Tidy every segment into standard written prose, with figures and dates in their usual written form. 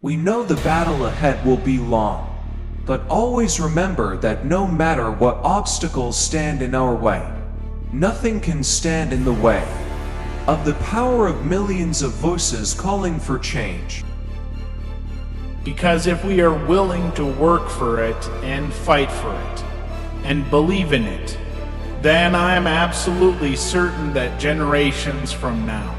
We know the battle ahead will be long, but always remember that no matter what obstacles stand in our way, nothing can stand in the way of the power of millions of voices calling for change. Because if we are willing to work for it and fight for it and believe in it, then I am absolutely certain that generations from now,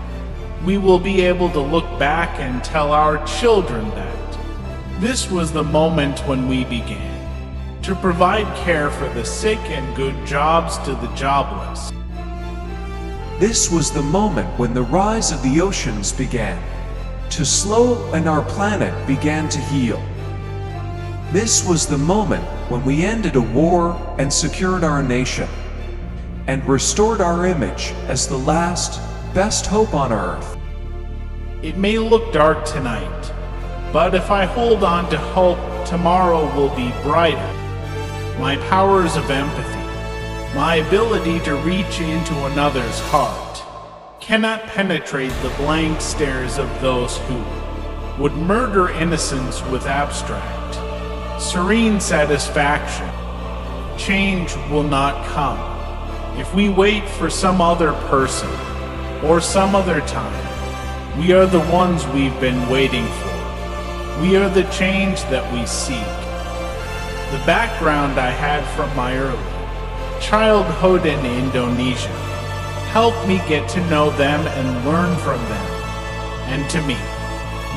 we will be able to look back and tell our children that this was the moment when we began to provide care for the sick and good jobs to the jobless. This was the moment when the rise of the oceans began to slow and our planet began to heal. This was the moment when we ended a war and secured our nation and restored our image as the last, best hope on Earth. It may look dark tonight, but if I hold on to hope, tomorrow will be brighter. My powers of empathy, my ability to reach into another's heart, cannot penetrate the blank stares of those who would murder innocence with abstract, serene satisfaction. Change will not come if we wait for some other person or some other time. We are the ones we've been waiting for. We are the change that we seek. The background I had from my early childhood in Indonesia helped me get to know them and learn from them. And to me,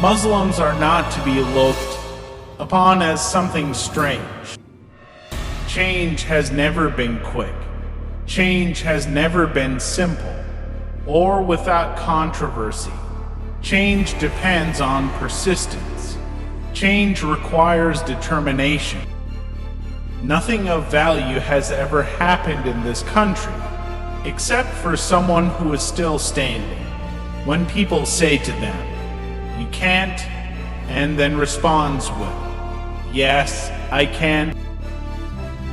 Muslims are not to be looked upon as something strange. Change has never been quick. Change has never been simple or without controversy. Change depends on persistence. Change requires determination. Nothing of value has ever happened in this country, except for someone who is still standing. When people say to them, "You can't," and then responds with, "Yes, I can,"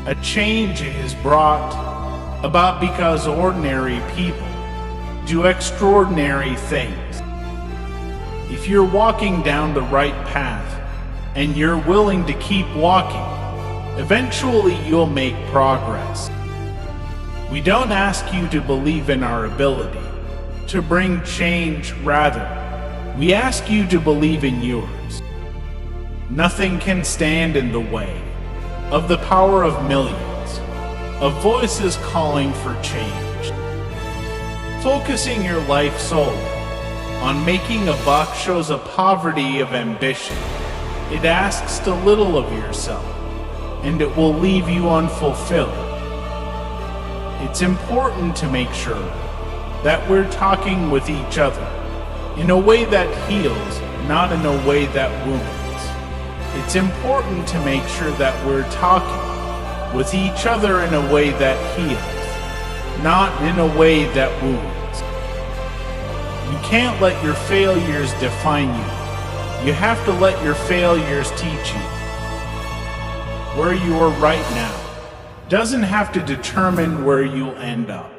a change is brought about because ordinary people do extraordinary things. If you're walking down the right path and you're willing to keep walking, eventually you'll make progress. We don't ask you to believe in our ability to bring change, rather, we ask you to believe in yours. Nothing can stand in the way of the power of millions, of voices calling for change. Focusing your life solely on making a buck shows a poverty of ambition. It asks too little of yourself, and it will leave you unfulfilled. It's important to make sure that we're talking with each other in a way that heals, not in a way that wounds. It's important to make sure that we're talking with each other in a way that heals, not in a way that wounds. You can't let your failures define you. You have to let your failures teach you. Where you are right now doesn't have to determine where you'll end up.